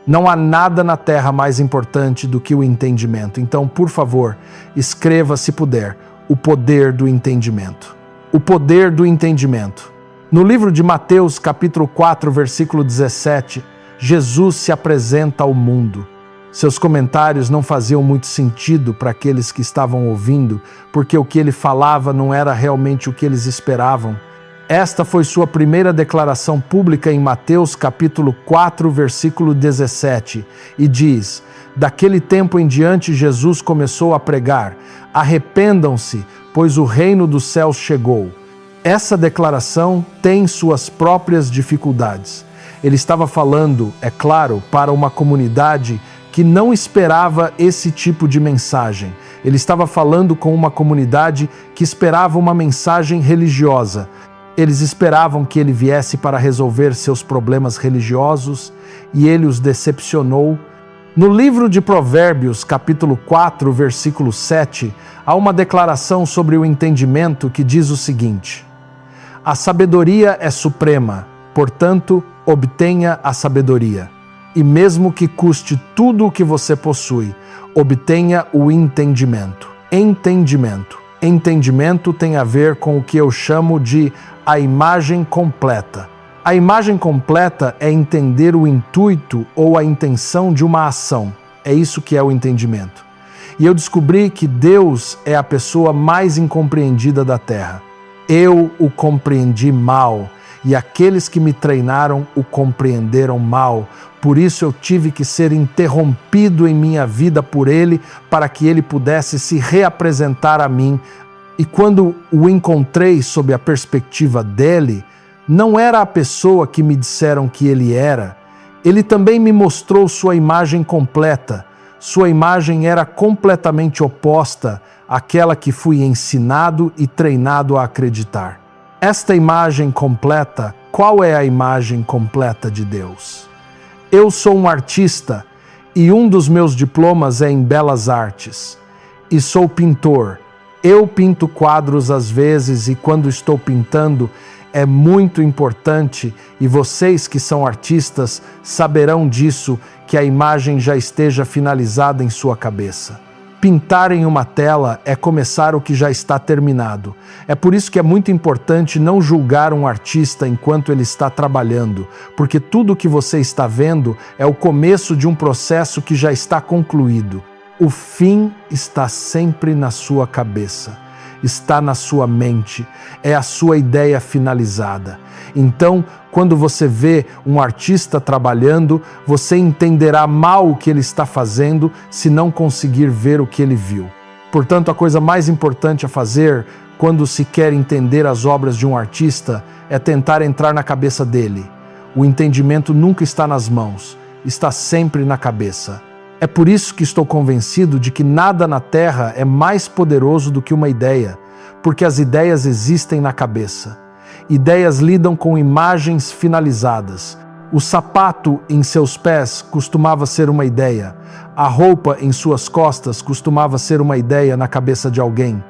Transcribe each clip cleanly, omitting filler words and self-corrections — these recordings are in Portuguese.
Não há nada na Terra mais importante do que o entendimento. Então, por favor, escreva, se puder, o poder do entendimento. O poder do entendimento. No livro de Mateus, capítulo 4, versículo 17, Jesus se apresenta ao mundo. Seus comentários não faziam muito sentido para aqueles que estavam ouvindo, porque o que ele falava não era realmente o que eles esperavam. Esta foi sua primeira declaração pública em Mateus capítulo 4, versículo 17, e diz: daquele tempo em diante Jesus começou a pregar: arrependam-se, pois o reino dos céus chegou. Essa declaração tem suas próprias dificuldades. Ele estava falando, é claro, para uma comunidade que não esperava esse tipo de mensagem. Ele estava falando com uma comunidade que esperava uma mensagem religiosa. Eles esperavam que ele viesse para resolver seus problemas religiosos e ele os decepcionou. No livro de Provérbios, capítulo 4, versículo 7, há uma declaração sobre o entendimento que diz o seguinte: a sabedoria é suprema, portanto, obtenha a sabedoria. E mesmo que custe tudo o que você possui, obtenha o entendimento. Entendimento. Entendimento tem a ver com o que eu chamo de a imagem completa. A imagem completa é entender o intuito ou a intenção de uma ação. É isso que é o entendimento. E eu descobri que Deus é a pessoa mais incompreendida da Terra. Eu o compreendi mal, e aqueles que me treinaram o compreenderam mal. Por isso eu tive que ser interrompido em minha vida por ele, para que ele pudesse se reapresentar a mim. E quando o encontrei sob a perspectiva dele, não era a pessoa que me disseram que ele era. Ele também me mostrou sua imagem completa. Sua imagem era completamente oposta àquela que fui ensinado e treinado a acreditar. Esta imagem completa, qual é a imagem completa de Deus? Eu sou um artista e um dos meus diplomas é em Belas Artes. E sou pintor. Eu pinto quadros às vezes e quando estou pintando é muito importante, e vocês que são artistas saberão disso, que a imagem já esteja finalizada em sua cabeça. Pintar em uma tela é começar o que já está terminado. É por isso que é muito importante não julgar um artista enquanto ele está trabalhando, porque tudo o que você está vendo é o começo de um processo que já está concluído. O fim está sempre na sua cabeça, está na sua mente, é a sua ideia finalizada. Então, quando você vê um artista trabalhando, você entenderá mal o que ele está fazendo se não conseguir ver o que ele viu. Portanto, a coisa mais importante a fazer quando se quer entender as obras de um artista é tentar entrar na cabeça dele. O entendimento nunca está nas mãos, está sempre na cabeça. É por isso que estou convencido de que nada na Terra é mais poderoso do que uma ideia, porque as ideias existem na cabeça. Ideias lidam com imagens finalizadas. O sapato em seus pés costumava ser uma ideia. A roupa em suas costas costumava ser uma ideia na cabeça de alguém.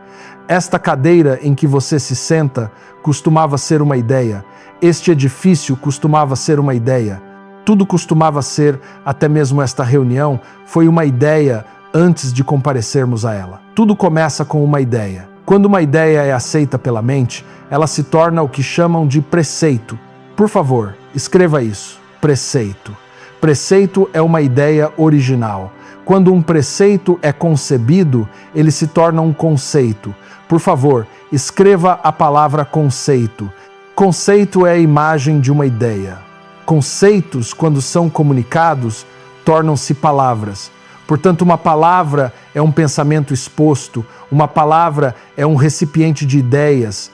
Esta cadeira em que você se senta costumava ser uma ideia. Este edifício costumava ser uma ideia. Tudo costumava ser, até mesmo esta reunião, foi uma ideia antes de comparecermos a ela. Tudo começa com uma ideia. Quando uma ideia é aceita pela mente, ela se torna o que chamam de preceito. Por favor, escreva isso. Preceito. Preceito é uma ideia original. Quando um preceito é concebido, ele se torna um conceito. Por favor, escreva a palavra conceito. Conceito é a imagem de uma ideia. Conceitos, quando são comunicados, tornam-se palavras. Portanto, uma palavra é um pensamento exposto, uma palavra é um recipiente de ideias.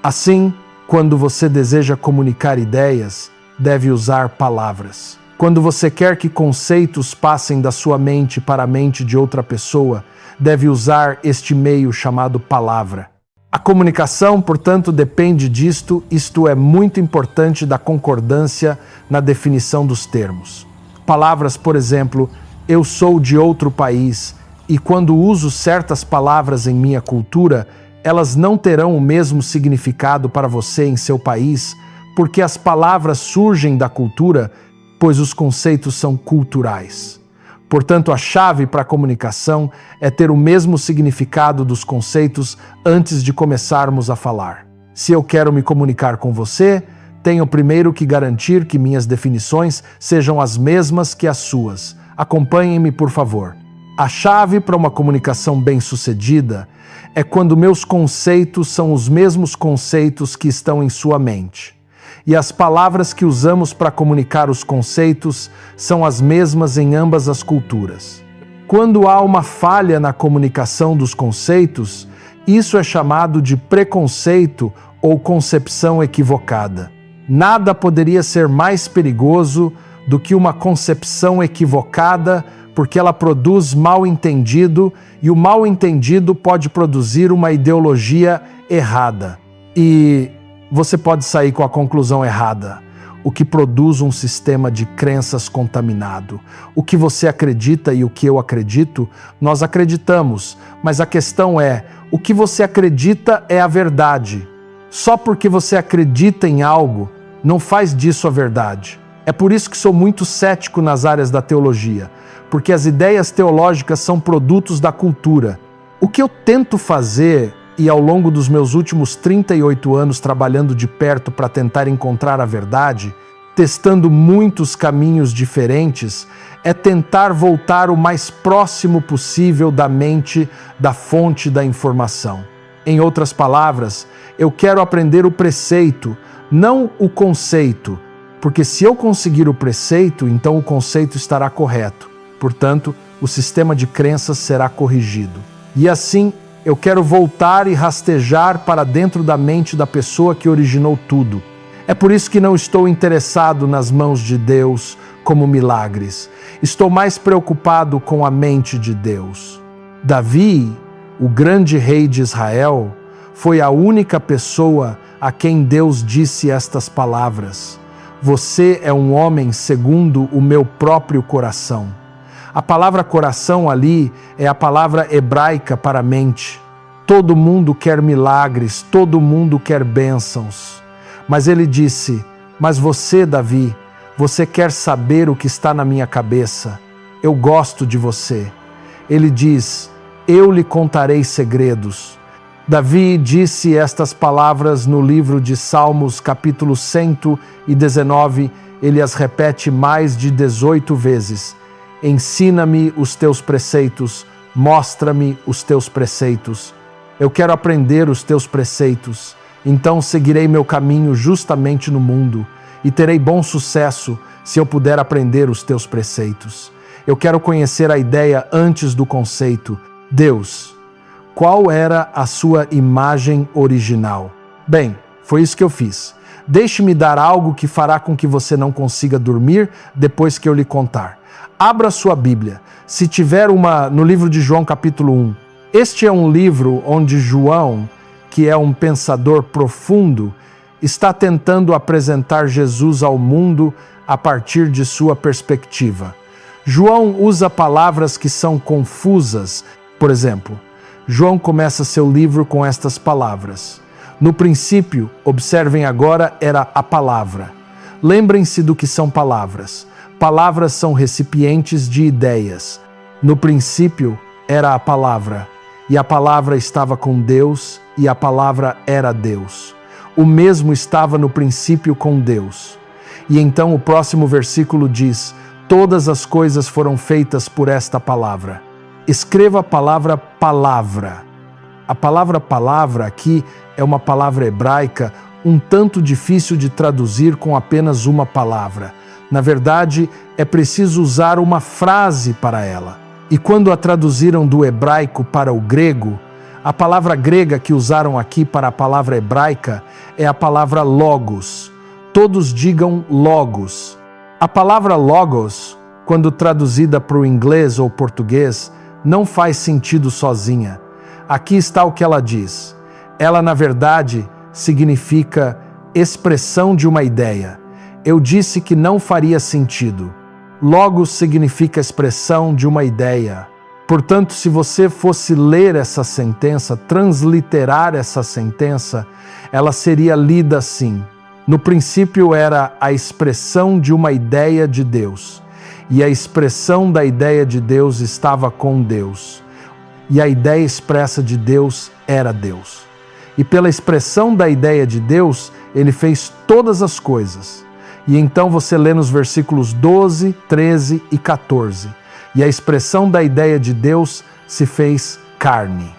Assim, quando você deseja comunicar ideias, deve usar palavras. Quando você quer que conceitos passem da sua mente para a mente de outra pessoa, deve usar este meio chamado palavra. A comunicação, portanto, depende disto, isto é muito importante da concordância na definição dos termos. Palavras, por exemplo, eu sou de outro país e quando uso certas palavras em minha cultura, elas não terão o mesmo significado para você em seu país, porque as palavras surgem da cultura pois os conceitos são culturais. Portanto, a chave para a comunicação é ter o mesmo significado dos conceitos antes de começarmos a falar. Se eu quero me comunicar com você, tenho primeiro que garantir que minhas definições sejam as mesmas que as suas. Acompanhem-me, por favor. A chave para uma comunicação bem-sucedida é quando meus conceitos são os mesmos conceitos que estão em sua mente. E as palavras que usamos para comunicar os conceitos são as mesmas em ambas as culturas. Quando há uma falha na comunicação dos conceitos, isso é chamado de preconceito ou concepção equivocada. Nada poderia ser mais perigoso do que uma concepção equivocada, porque ela produz mal-entendido e o mal-entendido pode produzir uma ideologia errada. E você pode sair com a conclusão errada, o que produz um sistema de crenças contaminado. O que você acredita e o que eu acredito, nós acreditamos, mas a questão é, o que você acredita é a verdade. Só porque você acredita em algo, não faz disso a verdade. É por isso que sou muito cético nas áreas da teologia, porque as ideias teológicas são produtos da cultura. O que eu tento fazer, e ao longo dos meus últimos 38 anos trabalhando de perto para tentar encontrar a verdade, testando muitos caminhos diferentes, é tentar voltar o mais próximo possível da mente da fonte da informação. Em outras palavras, eu quero aprender o preceito, não o conceito, porque se eu conseguir o preceito, então o conceito estará correto. Portanto, o sistema de crenças será corrigido. E assim, eu quero voltar e rastejar para dentro da mente da pessoa que originou tudo. É por isso que não estou interessado nas mãos de Deus como milagres. Estou mais preocupado com a mente de Deus. Davi, o grande rei de Israel, foi a única pessoa a quem Deus disse estas palavras: "Você é um homem segundo o meu próprio coração." A palavra coração ali é a palavra hebraica para mente. Todo mundo quer milagres, todo mundo quer bênçãos. Mas ele disse: "Mas você, Davi, você quer saber o que está na minha cabeça? Eu gosto de você." Ele diz: "Eu lhe contarei segredos." Davi disse estas palavras no livro de Salmos, capítulo 119, ele as repete mais de 18 vezes. Ensina-me os teus preceitos, mostra-me os teus preceitos. Eu quero aprender os teus preceitos, então seguirei meu caminho justamente no mundo e terei bom sucesso se eu puder aprender os teus preceitos. Eu quero conhecer a ideia antes do conceito. Deus, qual era a sua imagem original? Bem, foi isso que eu fiz. Deixe-me dar algo que fará com que você não consiga dormir depois que eu lhe contar. Abra sua Bíblia. Se tiver no livro de João, capítulo 1. Este é um livro onde João, que é um pensador profundo, está tentando apresentar Jesus ao mundo a partir de sua perspectiva. João usa palavras que são confusas. Por exemplo, João começa seu livro com estas palavras. No princípio, observem agora, era a palavra. Lembrem-se do que são palavras. Palavras são recipientes de ideias. No princípio era a palavra, e a palavra estava com Deus, e a palavra era Deus. O mesmo estava no princípio com Deus. E então o próximo versículo diz: todas as coisas foram feitas por esta palavra. Escreva a palavra palavra. A palavra palavra aqui é uma palavra hebraica um tanto difícil de traduzir com apenas uma palavra. Na verdade, é preciso usar uma frase para ela. E quando a traduziram do hebraico para o grego, a palavra grega que usaram aqui para a palavra hebraica é a palavra logos. Todos digam logos. A palavra logos, quando traduzida para o inglês ou português, não faz sentido sozinha. Aqui está o que ela diz. Ela, na verdade, significa expressão de uma ideia. Eu disse que não faria sentido. Logos significa expressão de uma ideia. Portanto, se você fosse ler essa sentença, transliterar essa sentença, ela seria lida assim: No princípio era a expressão de uma ideia de Deus, e a expressão da ideia de Deus estava com Deus, e a ideia expressa de Deus era Deus. E pela expressão da ideia de Deus, ele fez todas as coisas. E então você lê nos versículos 12, 13 e 14. E a expressão da ideia de Deus se fez carne.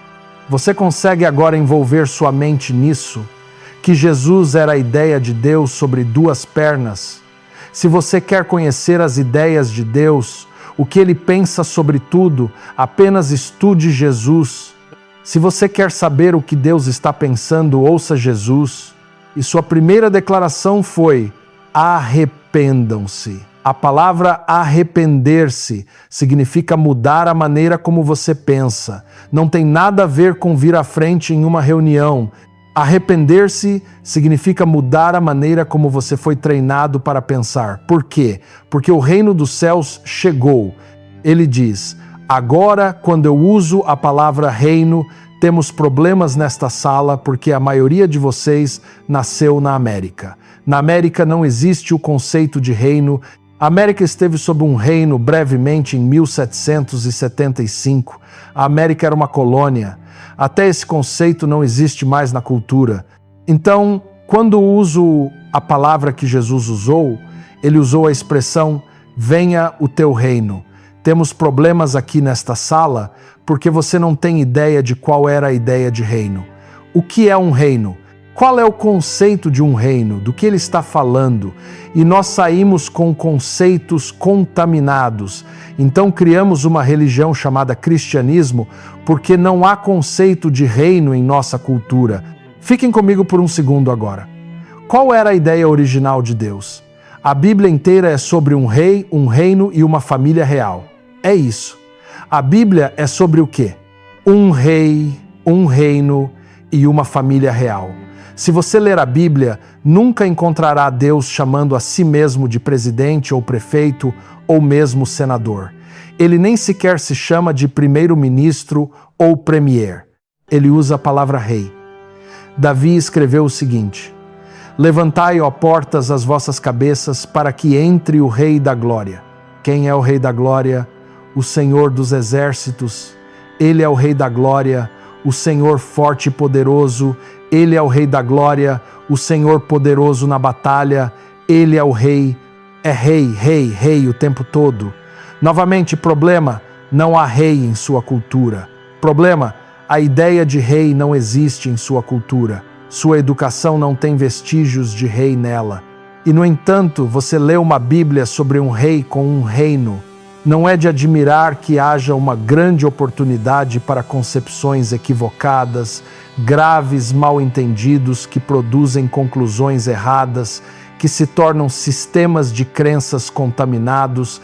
Você consegue agora envolver sua mente nisso? Que Jesus era a ideia de Deus sobre duas pernas? Se você quer conhecer as ideias de Deus, o que ele pensa sobre tudo, apenas estude Jesus. Se você quer saber o que Deus está pensando, ouça Jesus. E sua primeira declaração foi: arrependam-se. A palavra arrepender-se significa mudar a maneira como você pensa. Não tem nada a ver com vir à frente em uma reunião. Arrepender-se significa mudar a maneira como você foi treinado para pensar. Por quê? Porque o reino dos céus chegou. Ele diz: agora, quando eu uso a palavra reino, temos problemas nesta sala porque a maioria de vocês nasceu na América. Na América não existe o conceito de reino. A América esteve sob um reino brevemente em 1775. A América era uma colônia. Até esse conceito não existe mais na cultura. Então, quando uso a palavra que Jesus usou, ele usou a expressão venha o teu reino. Temos problemas aqui nesta sala porque você não tem ideia de qual era a ideia de reino. O que é um reino? Qual é o conceito de um reino? Do que ele está falando? E nós saímos com conceitos contaminados. Então criamos uma religião chamada cristianismo porque não há conceito de reino em nossa cultura. Fiquem comigo por um segundo agora. Qual era a ideia original de Deus? A Bíblia inteira é sobre um rei, um reino e uma família real. É isso. A Bíblia é sobre o quê? Um rei, um reino e uma família real. Se você ler a Bíblia, nunca encontrará Deus chamando a si mesmo de presidente ou prefeito ou mesmo senador. Ele nem sequer se chama de primeiro-ministro ou premier. Ele usa a palavra rei. Davi escreveu o seguinte: levantai, ó portas, as vossas cabeças, para que entre o Rei da Glória. Quem é o Rei da Glória? O Senhor dos Exércitos. Ele é o Rei da Glória, o Senhor forte e poderoso. Ele é o Rei da Glória, o Senhor poderoso na batalha. Ele é o Rei. É rei, rei, rei o tempo todo. Novamente, problema: não há rei em sua cultura. Problema: a ideia de rei não existe em sua cultura. Sua educação não tem vestígios de rei nela. E, no entanto, você lê uma Bíblia sobre um rei com um reino. Não é de admirar que haja uma grande oportunidade para concepções equivocadas, graves mal-entendidos que produzem conclusões erradas, que se tornam sistemas de crenças contaminados.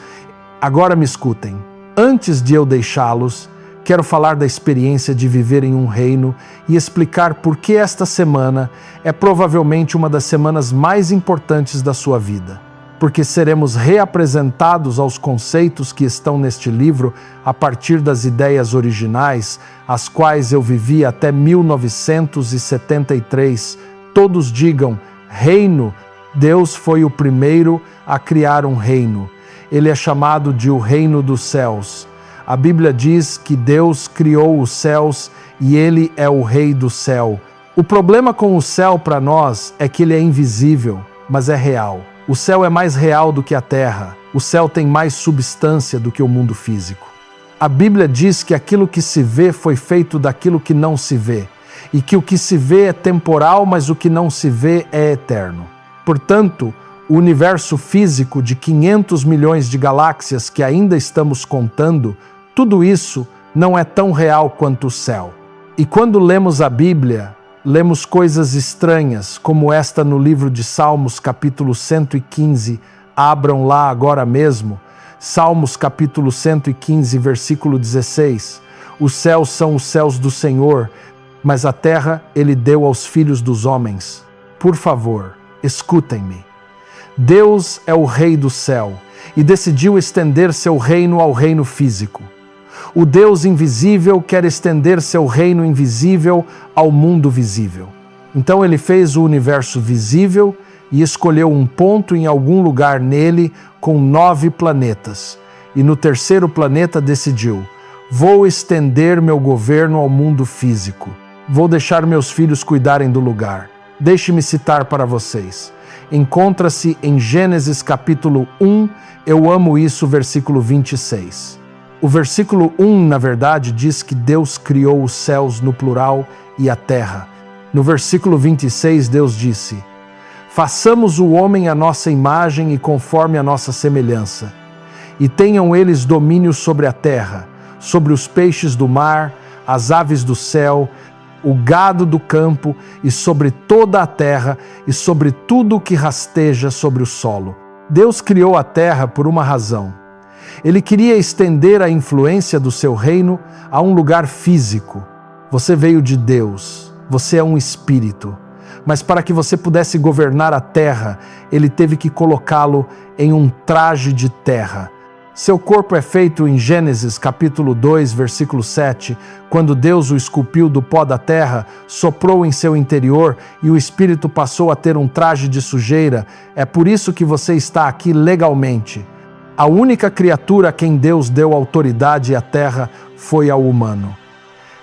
Agora me escutem. Antes de eu deixá-los, quero falar da experiência de viver em um reino e explicar por que esta semana é provavelmente uma das semanas mais importantes da sua vida. Porque seremos reapresentados aos conceitos que estão neste livro a partir das ideias originais, as quais eu vivi até 1973. Todos digam: reino. Deus foi o primeiro a criar um reino. Ele é chamado de o reino dos céus. A Bíblia diz que Deus criou os céus e Ele é o Rei do céu. O problema com o céu para nós é que ele é invisível, mas é real. O céu é mais real do que a terra. O céu tem mais substância do que o mundo físico. A Bíblia diz que aquilo que se vê foi feito daquilo que não se vê, e que o que se vê é temporal, mas o que não se vê é eterno. Portanto, o universo físico de 500 milhões de galáxias que ainda estamos contando, tudo isso não é tão real quanto o céu. E quando lemos a Bíblia, lemos coisas estranhas, como esta no livro de Salmos, capítulo 115. Abram lá agora mesmo. Salmos, capítulo 115, versículo 16. Os céus são os céus do Senhor, mas a terra ele deu aos filhos dos homens. Por favor, escutem-me. Deus é o Rei do céu e decidiu estender seu reino ao reino físico. O Deus invisível quer estender seu reino invisível ao mundo visível. Então ele fez o universo visível e escolheu um ponto em algum lugar nele com 9 planetas. E no terceiro planeta decidiu: vou estender meu governo ao mundo físico. Vou deixar meus filhos cuidarem do lugar. Deixe-me citar para vocês. Encontra-se em Gênesis capítulo 1, eu amo isso, versículo 26. O versículo 1, na verdade, diz que Deus criou os céus no plural e a terra. No versículo 26, Deus disse: façamos o homem à nossa imagem e conforme a nossa semelhança, e tenham eles domínio sobre a terra, sobre os peixes do mar, as aves do céu, o gado do campo e sobre toda a terra e sobre tudo o que rasteja sobre o solo. Deus criou a terra por uma razão. Ele queria estender a influência do seu reino a um lugar físico. Você veio de Deus, você é um espírito. Mas para que você pudesse governar a terra, ele teve que colocá-lo em um traje de terra. Seu corpo é feito em Gênesis capítulo 2, versículo 7, quando Deus o esculpiu do pó da terra, soprou em seu interior e o espírito passou a ter um traje de sujeira. É por isso que você está aqui legalmente. A única criatura a quem Deus deu autoridade à terra foi ao humano.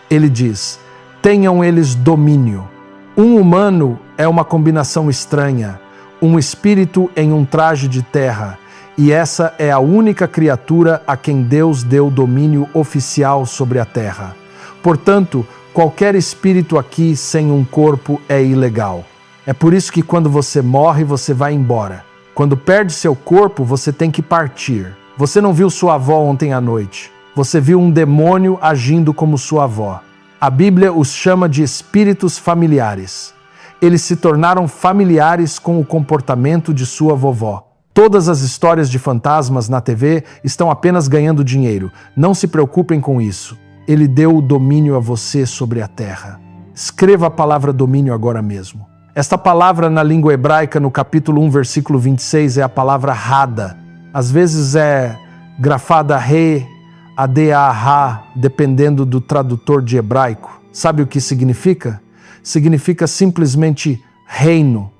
Ele diz: tenham eles domínio. Um humano é uma combinação estranha, um espírito em um traje de terra. E essa é a única criatura a quem Deus deu domínio oficial sobre a terra. Portanto, qualquer espírito aqui sem um corpo é ilegal. É por isso que quando você morre, você vai embora. Quando perde seu corpo, você tem que partir. Você não viu sua avó ontem à noite. Você viu um demônio agindo como sua avó. A Bíblia os chama de espíritos familiares. Eles se tornaram familiares com o comportamento de sua vovó. Todas as histórias de fantasmas na TV estão apenas ganhando dinheiro. Não se preocupem com isso. Ele deu o domínio a você sobre a terra. Escreva a palavra domínio agora mesmo. Esta palavra na língua hebraica, no capítulo 1, versículo 26, é a palavra Hada. Às vezes é grafada Re, Adha, dependendo do tradutor de hebraico. Sabe o que significa? Significa simplesmente reino.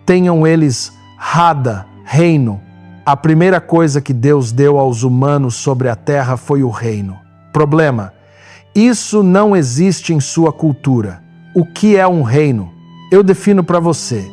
Tenham eles Hada, reino. A primeira coisa que Deus deu aos humanos sobre a terra foi o reino. Problema: isso não existe em sua cultura. O que é um reino? Eu defino para você.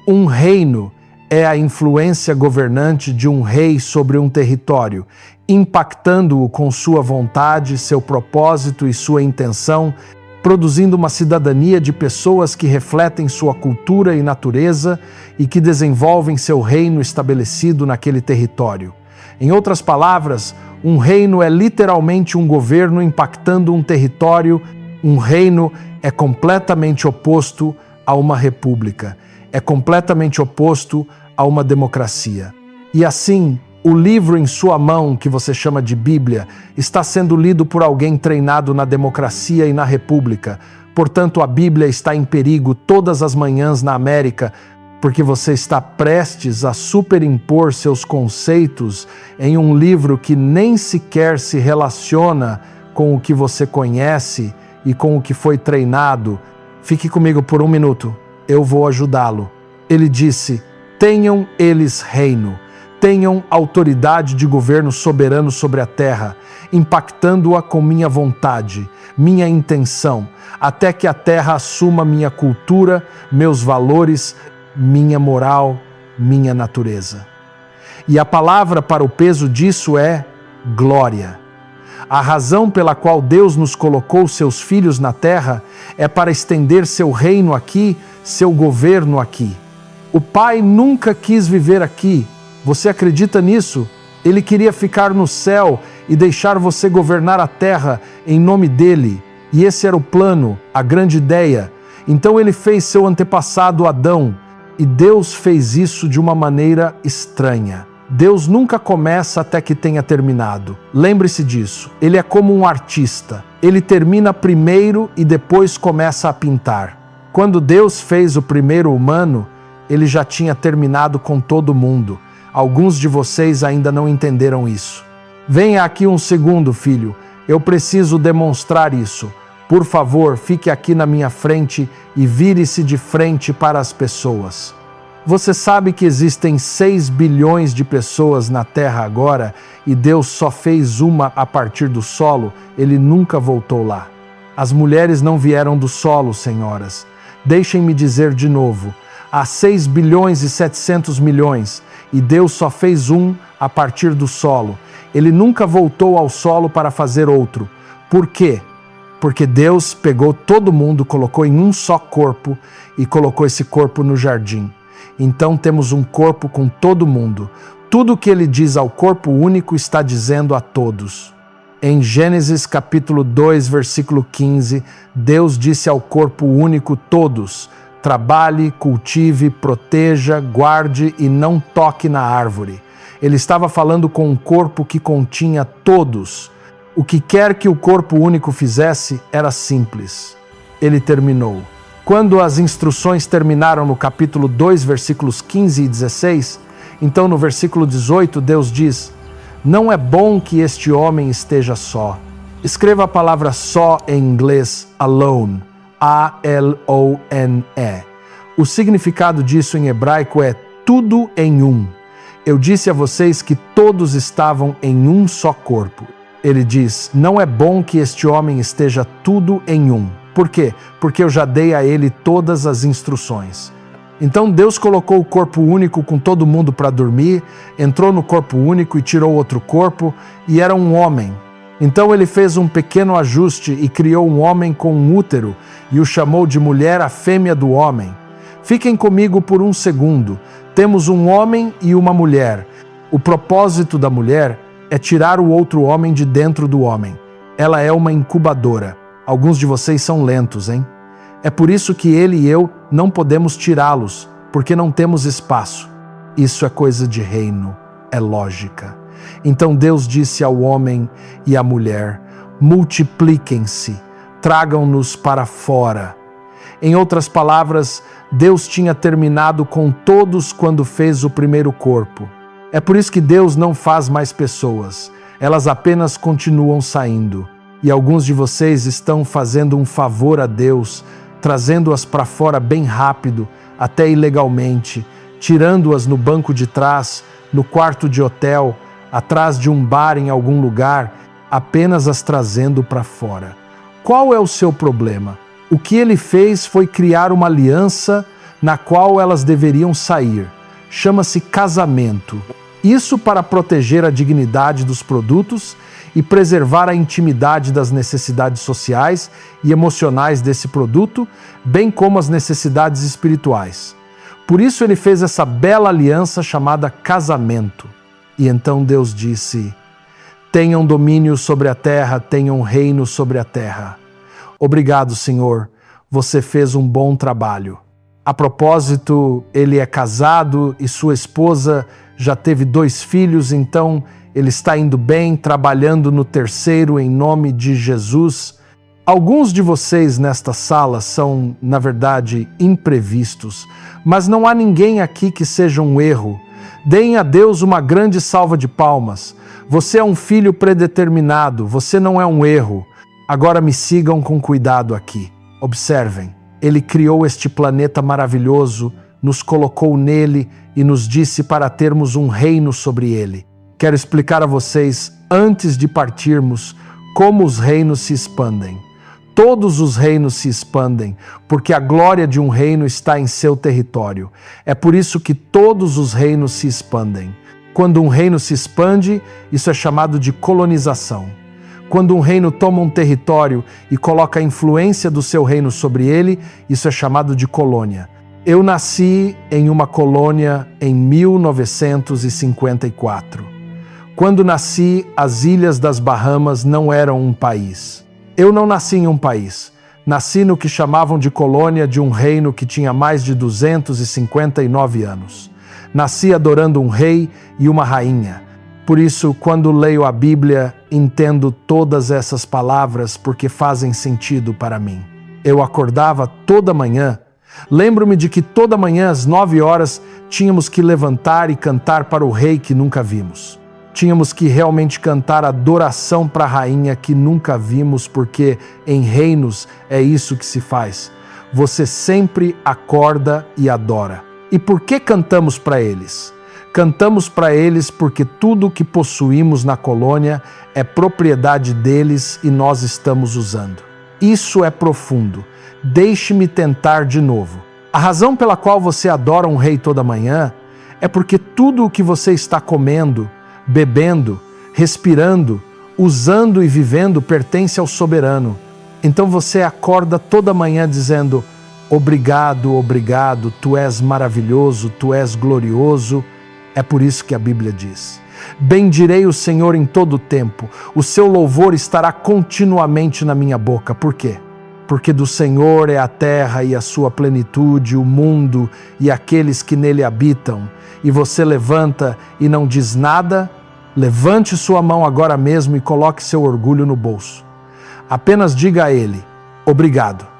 Um reino é a influência governante de um rei sobre um território, impactando-o com sua vontade, seu propósito e sua intenção, produzindo uma cidadania de pessoas que refletem sua cultura e natureza e que desenvolvem seu reino estabelecido naquele território. Em outras palavras, um reino é literalmente um governo impactando um território. Um reino é completamente oposto a uma república, é completamente oposto a uma democracia. E assim, o livro em sua mão, que você chama de Bíblia, está sendo lido por alguém treinado na democracia e na república. Portanto, a Bíblia está em perigo todas as manhãs na América, porque você está prestes a superimpor seus conceitos em um livro que nem sequer se relaciona com o que você conhece e com o que foi treinado. Fique comigo por um minuto, eu vou ajudá-lo. Ele disse: tenham eles reino. Tenham autoridade de governo soberano sobre a terra, impactando-a com minha vontade, minha intenção, até que a terra assuma minha cultura, meus valores, minha moral, minha natureza. E a palavra para o peso disso é glória. A razão pela qual Deus nos colocou seus filhos na terra é para estender seu reino aqui, seu governo aqui. O Pai nunca quis viver aqui. Você acredita nisso? Ele queria ficar no céu e deixar você governar a terra em nome dele. E esse era o plano, a grande ideia. Então ele fez seu antepassado Adão, e Deus fez isso de uma maneira estranha. Deus nunca começa até que tenha terminado. Lembre-se disso. Ele é como um artista. Ele termina primeiro e depois começa a pintar. Quando Deus fez o primeiro humano, ele já tinha terminado com todo mundo. Alguns de vocês ainda não entenderam isso. Venha aqui um segundo, filho. Eu preciso demonstrar isso. Por favor, fique aqui na minha frente e vire-se de frente para as pessoas. Você sabe que existem 6 bilhões de pessoas na Terra agora e Deus só fez uma a partir do solo, ele nunca voltou lá. As mulheres não vieram do solo, senhoras. Deixem-me dizer de novo, há 6 bilhões e 700 milhões e Deus só fez um a partir do solo. Ele nunca voltou ao solo para fazer outro. Por quê? Porque Deus pegou todo mundo, colocou em um só corpo e colocou esse corpo no jardim. Então temos um corpo com todo mundo. Tudo o que ele diz ao corpo único está dizendo a todos. Em Gênesis capítulo 2, versículo 15, Deus disse ao corpo único todos: trabalhe, cultive, proteja, guarde e não toque na árvore. Ele estava falando com um corpo que continha todos. O que quer que o corpo único fizesse era simples. Ele terminou. Quando as instruções terminaram no capítulo 2, versículos 15 e 16, então no versículo 18 Deus diz: não é bom que este homem esteja só. Escreva a palavra só em inglês, alone, A-L-O-N-E. O significado disso em hebraico é tudo em um. Eu disse a vocês que todos estavam em um só corpo. Ele diz, não é bom que este homem esteja tudo em um. Por quê? Porque eu já dei a ele todas as instruções. Então Deus colocou o corpo único com todo mundo para dormir, entrou no corpo único e tirou outro corpo, e era um homem. Então ele fez um pequeno ajuste e criou um homem com um útero e o chamou de mulher, a fêmea do homem. Fiquem comigo por um segundo. Temos um homem e uma mulher. O propósito da mulher é tirar o outro homem de dentro do homem. Ela é uma incubadora. Alguns de vocês são lentos, hein? É por isso que ele e eu não podemos tirá-los, porque não temos espaço. Isso é coisa de reino, é lógica. Então Deus disse ao homem e à mulher: multipliquem-se, tragam-nos para fora. Em outras palavras, Deus tinha terminado com todos quando fez o primeiro corpo. É por isso que Deus não faz mais pessoas, elas apenas continuam saindo. E alguns de vocês estão fazendo um favor a Deus, trazendo-as para fora bem rápido, até ilegalmente, tirando-as no banco de trás, no quarto de hotel, atrás de um bar em algum lugar, apenas as trazendo para fora. Qual é o seu problema? O que ele fez foi criar uma aliança na qual elas deveriam sair. Chama-se casamento. Isso para proteger a dignidade dos produtos e preservar a intimidade das necessidades sociais e emocionais desse produto, bem como as necessidades espirituais. Por isso ele fez essa bela aliança chamada casamento. E então Deus disse: tenham domínio sobre a terra, tenham reino sobre a terra. Obrigado, Senhor, você fez um bom trabalho. A propósito, ele é casado e sua esposa já teve 2 filhos, então ele está indo bem, trabalhando no terceiro em nome de Jesus. Alguns de vocês nesta sala são, na verdade, imprevistos, mas não há ninguém aqui que seja um erro. Deem a Deus uma grande salva de palmas. Você é um filho predeterminado, você não é um erro. Agora me sigam com cuidado aqui. Observem, ele criou este planeta maravilhoso, nos colocou nele e nos disse para termos um reino sobre ele. Quero explicar a vocês, antes de partirmos, como os reinos se expandem. Todos os reinos se expandem, porque a glória de um reino está em seu território. É por isso que todos os reinos se expandem. Quando um reino se expande, isso é chamado de colonização. Quando um reino toma um território e coloca a influência do seu reino sobre ele, isso é chamado de colônia. Eu nasci em uma colônia em 1954. Quando nasci, as Ilhas das Bahamas não eram um país. Eu não nasci em um país. Nasci no que chamavam de colônia de um reino que tinha mais de 259 anos. Nasci adorando um rei e uma rainha. Por isso, quando leio a Bíblia, entendo todas essas palavras porque fazem sentido para mim. Eu acordava toda manhã. Lembro-me de que toda manhã às 9 horas tínhamos que levantar e cantar para o rei que nunca vimos. Tínhamos que realmente cantar adoração para a rainha que nunca vimos, porque em reinos é isso que se faz. Você sempre acorda e adora. E por que cantamos para eles? Cantamos para eles porque tudo o que possuímos na colônia é propriedade deles e nós estamos usando. Isso é profundo. Deixe-me tentar de novo. A razão pela qual você adora um rei toda manhã é porque tudo o que você está comendo, bebendo, respirando, usando e vivendo pertence ao soberano. Então você acorda toda manhã dizendo: obrigado, obrigado, tu és maravilhoso, tu és glorioso. É por isso que a Bíblia diz: bendirei o Senhor em todo o tempo, o seu louvor estará continuamente na minha boca. Por quê? Porque do Senhor é a terra e a sua plenitude, o mundo e aqueles que nele habitam. E você levanta e não diz nada? Levante sua mão agora mesmo e coloque seu orgulho no bolso. Apenas diga a ele: obrigado.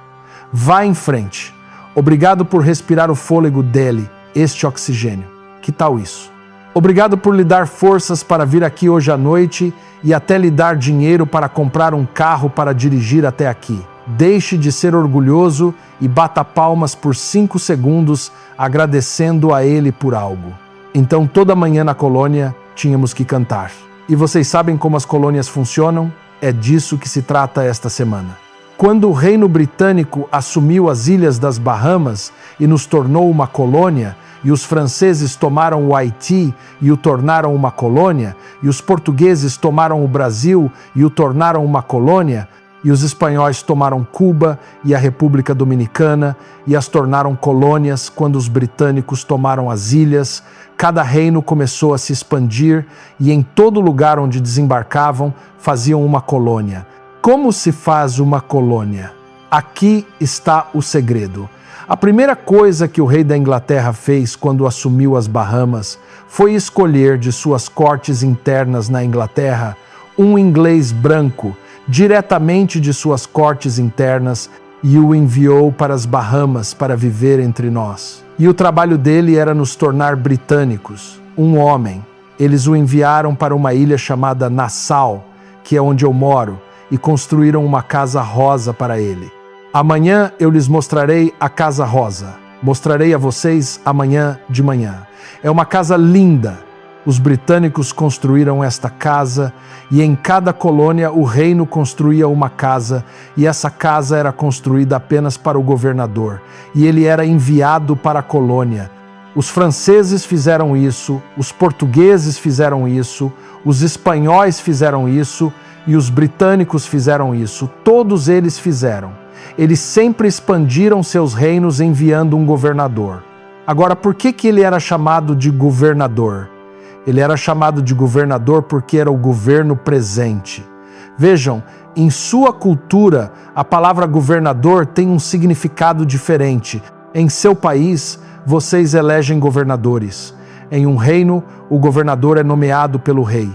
Vá em frente. Obrigado por respirar o fôlego dele, este oxigênio. Que tal isso? Obrigado por lhe dar forças para vir aqui hoje à noite e até lhe dar dinheiro para comprar um carro para dirigir até aqui. Deixe de ser orgulhoso e bata palmas por 5 segundos agradecendo a ele por algo. Então toda manhã na colônia tínhamos que cantar. E vocês sabem como as colônias funcionam? É disso que se trata esta semana. Quando o Reino Britânico assumiu as Ilhas das Bahamas e nos tornou uma colônia, e os franceses tomaram o Haiti e o tornaram uma colônia, e os portugueses tomaram o Brasil e o tornaram uma colônia, e os espanhóis tomaram Cuba e a República Dominicana e as tornaram colônias quando os britânicos tomaram as ilhas, cada reino começou a se expandir e em todo lugar onde desembarcavam faziam uma colônia. Como se faz uma colônia? Aqui está o segredo. A primeira coisa que o rei da Inglaterra fez quando assumiu as Bahamas foi escolher de suas cortes internas na Inglaterra um inglês branco, diretamente de suas cortes internas, e o enviou para as Bahamas para viver entre nós. E o trabalho dele era nos tornar britânicos, um homem. Eles o enviaram para uma ilha chamada Nassau, que é onde eu moro, e construíram uma casa rosa para ele. Amanhã eu lhes mostrarei a Casa Rosa. Mostrarei a vocês amanhã de manhã. É uma casa linda. Os britânicos construíram esta casa e em cada colônia o reino construía uma casa e essa casa era construída apenas para o governador e ele era enviado para a colônia. Os franceses fizeram isso, os portugueses fizeram isso, os espanhóis fizeram isso e os britânicos fizeram isso. Todos eles fizeram. Eles sempre expandiram seus reinos enviando um governador. Agora, por que ele era chamado de governador? Ele era chamado de governador porque era o governo presente. Vejam, em sua cultura, a palavra governador tem um significado diferente. Em seu país, vocês elegem governadores. Em um reino, o governador é nomeado pelo rei.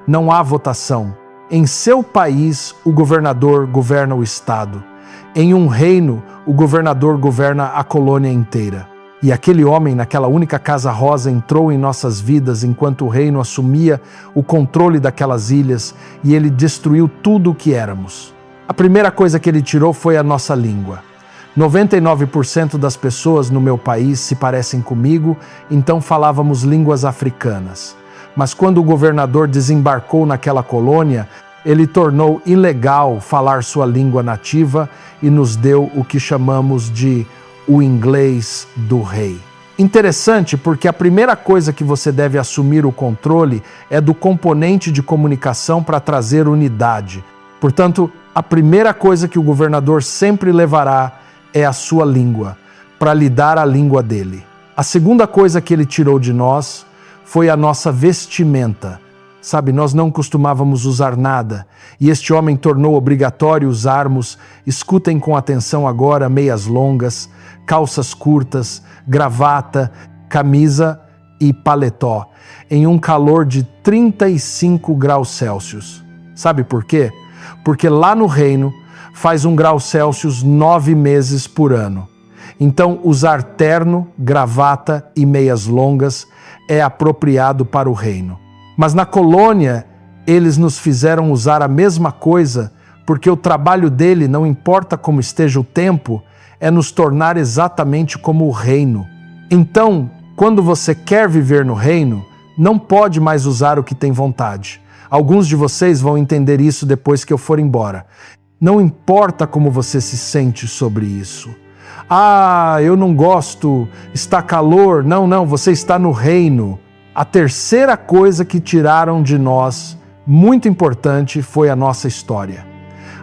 Não há votação. Em seu país, o governador governa o estado. Em um reino, o governador governa a colônia inteira. E aquele homem, naquela única casa rosa, entrou em nossas vidas enquanto o reino assumia o controle daquelas ilhas e ele destruiu tudo o que éramos. A primeira coisa que ele tirou foi a nossa língua. 99% das pessoas no meu país se parecem comigo, então falávamos línguas africanas. Mas quando o governador desembarcou naquela colônia, ele tornou ilegal falar sua língua nativa e nos deu o que chamamos de o inglês do rei. Interessante porque a primeira coisa que você deve assumir o controle é do componente de comunicação para trazer unidade. Portanto, a primeira coisa que o governador sempre levará é a sua língua, para lhe dar a língua dele. A segunda coisa que ele tirou de nós foi a nossa vestimenta. Sabe, nós não costumávamos usar nada, e este homem tornou obrigatório usarmos, escutem com atenção agora, meias longas, calças curtas, gravata, camisa e paletó, em um calor de 35 graus Celsius. Sabe por quê? Porque lá no reino faz 1 grau Celsius 9 meses por ano. Então, usar terno, gravata e meias longas é apropriado para o reino. Mas na colônia, eles nos fizeram usar a mesma coisa, porque o trabalho dele, não importa como esteja o tempo, é nos tornar exatamente como o reino. Então, quando você quer viver no reino, não pode mais usar o que tem vontade. Alguns de vocês vão entender isso depois que eu for embora. Não importa como você se sente sobre isso. Ah, eu não gosto, está calor. Não, você está no reino. A terceira coisa que tiraram de nós, muito importante, foi a nossa história.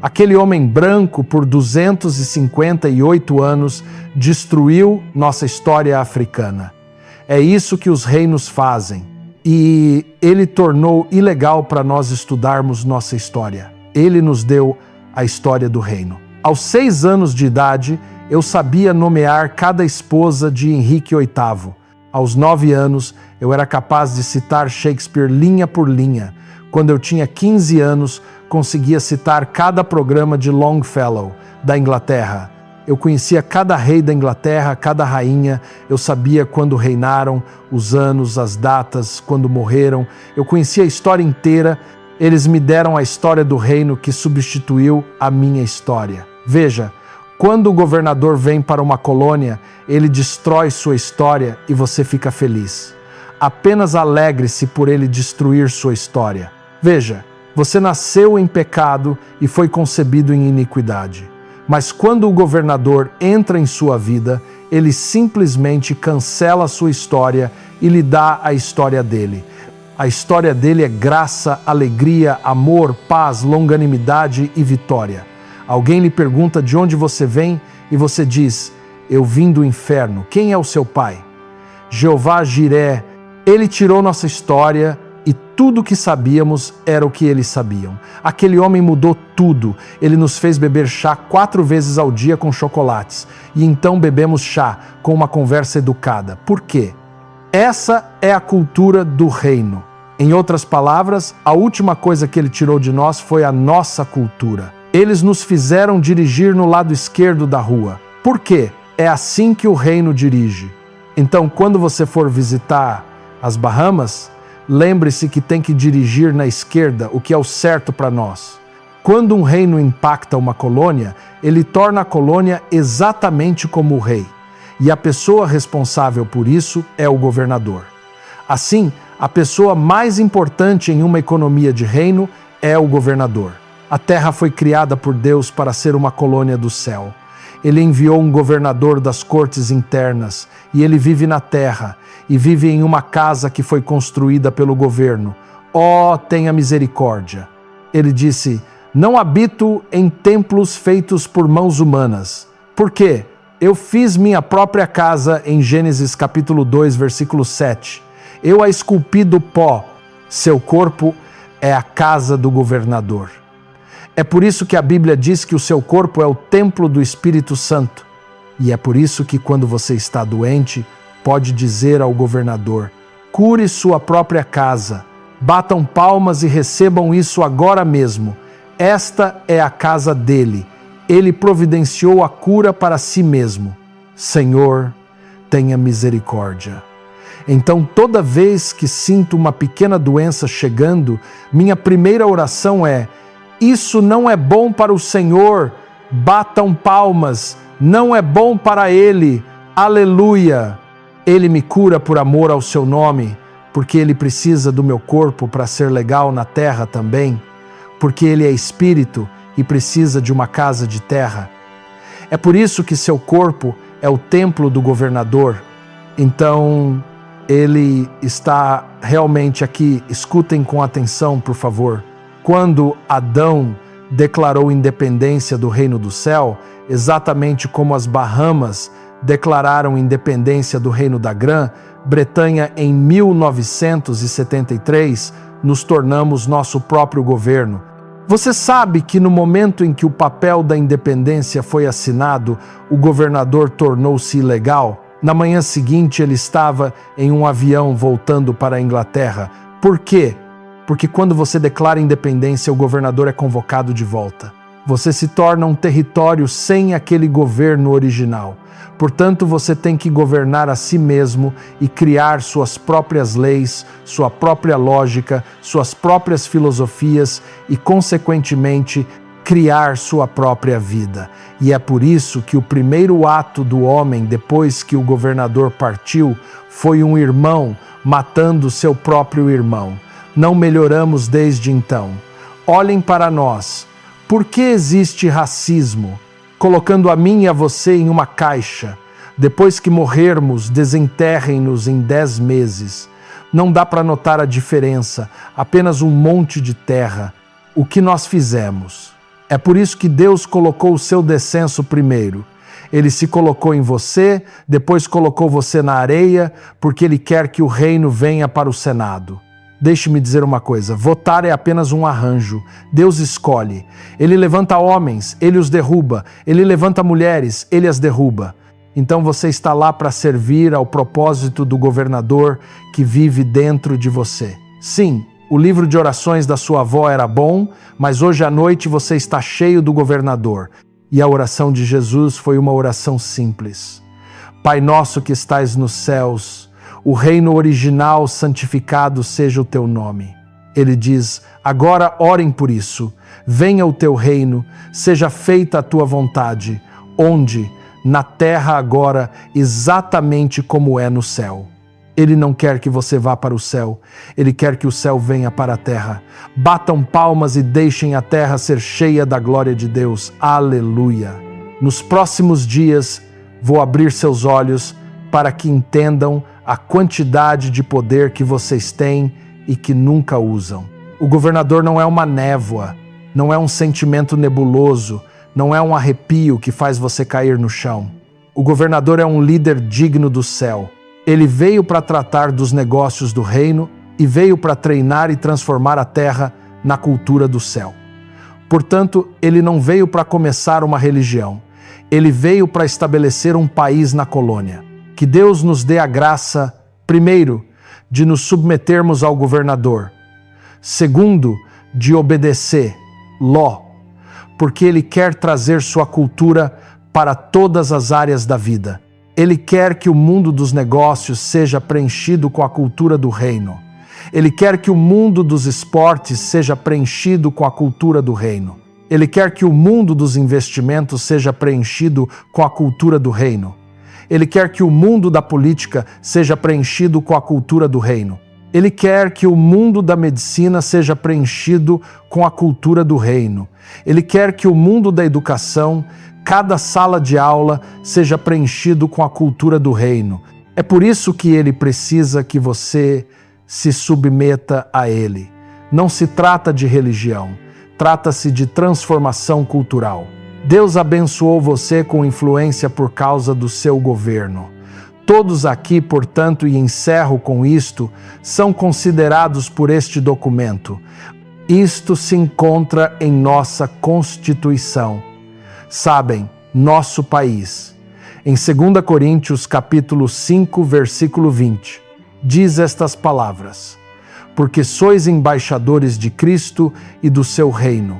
Aquele homem branco, por 258 anos, destruiu nossa história africana. É isso que os reinos fazem. E ele tornou ilegal para nós estudarmos nossa história. Ele nos deu a história do reino. Aos 6 anos de idade, eu sabia nomear cada esposa de Henrique VIII. Aos 9 anos, eu era capaz de citar Shakespeare linha por linha. Quando eu tinha 15 anos, conseguia citar cada programa de Longfellow, da Inglaterra. Eu conhecia cada rei da Inglaterra, cada rainha, eu sabia quando reinaram, os anos, as datas, quando morreram. Eu conhecia a história inteira. Eles me deram a história do reino que substituiu a minha história. Veja, quando o governador vem para uma colônia, ele destrói sua história e você fica feliz. Apenas alegre-se por ele destruir sua história. Veja, você nasceu em pecado e foi concebido em iniquidade. Mas quando o governador entra em sua vida, ele simplesmente cancela a sua história e lhe dá a história dele. A história dele é graça, alegria, amor, paz, longanimidade e vitória. Alguém lhe pergunta de onde você vem e você diz: eu vim do inferno. Quem é o seu pai? Jeová Jiré. Ele tirou nossa história e tudo o que sabíamos era o que eles sabiam. Aquele homem mudou tudo. Ele nos fez beber chá 4 vezes ao dia com chocolates. E então bebemos chá com uma conversa educada. Por quê? Essa é a cultura do reino. Em outras palavras, a última coisa que ele tirou de nós foi a nossa cultura. Eles nos fizeram dirigir no lado esquerdo da rua. Por quê? É assim que o reino dirige. Então, quando você for visitar as Bahamas, lembre-se que tem que dirigir na esquerda, o que é o certo para nós. Quando um reino impacta uma colônia, ele torna a colônia exatamente como o rei. E a pessoa responsável por isso é o governador. Assim, a pessoa mais importante em uma economia de reino é o governador. A terra foi criada por Deus para ser uma colônia do céu. Ele enviou um governador das cortes internas, e ele vive na terra, e vive em uma casa que foi construída pelo governo. Oh, tenha misericórdia! Ele disse: não habito em templos feitos por mãos humanas. Por quê? Eu fiz minha própria casa em Gênesis capítulo 2, versículo 7. Eu a esculpi do pó. Seu corpo é a casa do governador. É por isso que a Bíblia diz que o seu corpo é o templo do Espírito Santo. E é por isso que quando você está doente, pode dizer ao governador: cure sua própria casa. Batam palmas e recebam isso agora mesmo. Esta é a casa dele. Ele providenciou a cura para si mesmo. Senhor, tenha misericórdia. Então, toda vez que sinto uma pequena doença chegando, minha primeira oração é: isso não é bom para o Senhor. Batam palmas. Não é bom para Ele. Aleluia. Ele me cura por amor ao seu nome, porque Ele precisa do meu corpo para ser legal na terra também, porque Ele é espírito e precisa de uma casa de terra. É por isso que seu corpo é o templo do governador. Então, ele está realmente aqui. Escutem com atenção, por favor. Quando Adão declarou independência do reino do céu, exatamente como as Bahamas declararam independência do reino da Grã-Bretanha em 1973, nos tornamos nosso próprio governo. Você sabe que no momento em que o papel da independência foi assinado, o governador tornou-se ilegal? Na manhã seguinte, ele estava em um avião voltando para a Inglaterra. Por quê? Porque quando você declara independência, o governador é convocado de volta. Você se torna um território sem aquele governo original. Portanto, você tem que governar a si mesmo e criar suas próprias leis, sua própria lógica, suas próprias filosofias e, consequentemente, criar sua própria vida. E é por isso que o primeiro ato do homem, depois que o governador partiu, foi um irmão matando seu próprio irmão. Não melhoramos desde então. Olhem para nós. Por que existe racismo? Colocando a mim e a você em uma caixa. Depois que morrermos, desenterrem-nos em 10 meses. Não dá para notar a diferença, apenas um monte de terra. O que nós fizemos? É por isso que Deus colocou o seu descenso primeiro. Ele se colocou em você, depois colocou você na areia, porque Ele quer que o reino venha para o Senado. Deixe-me dizer uma coisa, votar é apenas um arranjo. Deus escolhe. Ele levanta homens, Ele os derruba. Ele levanta mulheres, Ele as derruba. Então você está lá para servir ao propósito do governador que vive dentro de você. Sim, o livro de orações da sua avó era bom, mas hoje à noite você está cheio do governador. E a oração de Jesus foi uma oração simples. Pai nosso que estais nos céus, o reino original santificado seja o teu nome. Ele diz, agora orem por isso. Venha o teu reino, seja feita a tua vontade, onde? Na terra agora, exatamente como é no céu. Ele não quer que você vá para o céu, Ele quer que o céu venha para a terra. Batam palmas e deixem a terra ser cheia da glória de Deus. Aleluia! Nos próximos dias, vou abrir seus olhos para que entendam a quantidade de poder que vocês têm e que nunca usam. O governador não é uma névoa, não é um sentimento nebuloso, não é um arrepio que faz você cair no chão. O governador é um líder digno do céu. Ele veio para tratar dos negócios do reino e veio para treinar e transformar a terra na cultura do céu. Portanto, ele não veio para começar uma religião. Ele veio para estabelecer um país na colônia. Que Deus nos dê a graça, primeiro, de nos submetermos ao governador. Segundo, de obedecer, Ló, porque ele quer trazer sua cultura para todas as áreas da vida. Ele quer que o mundo dos negócios seja preenchido com a cultura do reino. Ele quer que o mundo dos esportes seja preenchido com a cultura do reino. Ele quer que o mundo dos investimentos seja preenchido com a cultura do reino. Ele quer que o mundo da política seja preenchido com a cultura do reino. Ele quer que o mundo da medicina seja preenchido com a cultura do reino. Ele quer que o mundo da educação, cada sala de aula, seja preenchido com a cultura do reino. É por isso que ele precisa que você se submeta a ele. Não se trata de religião, trata-se de transformação cultural. Deus abençoou você com influência por causa do seu governo. Todos aqui, portanto, e encerro com isto, são considerados por este documento. Isto se encontra em nossa Constituição. Sabem, nosso país. Em 2 Coríntios, capítulo 5, versículo 20, diz estas palavras: porque sois embaixadores de Cristo e do seu reino.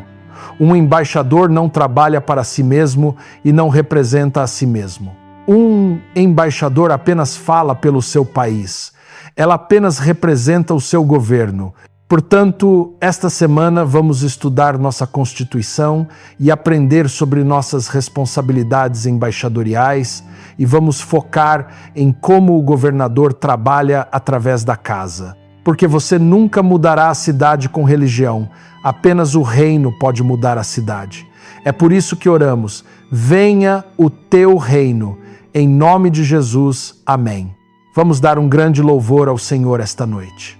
Um embaixador não trabalha para si mesmo e não representa a si mesmo. Um embaixador apenas fala pelo seu país. Ela apenas representa o seu governo. Portanto, esta semana vamos estudar nossa Constituição e aprender sobre nossas responsabilidades embaixadoriais e vamos focar em como o governador trabalha através da casa. Porque você nunca mudará a cidade com religião, apenas o reino pode mudar a cidade. É por isso que oramos: venha o teu reino. Em nome de Jesus, amém. Vamos dar um grande louvor ao Senhor esta noite.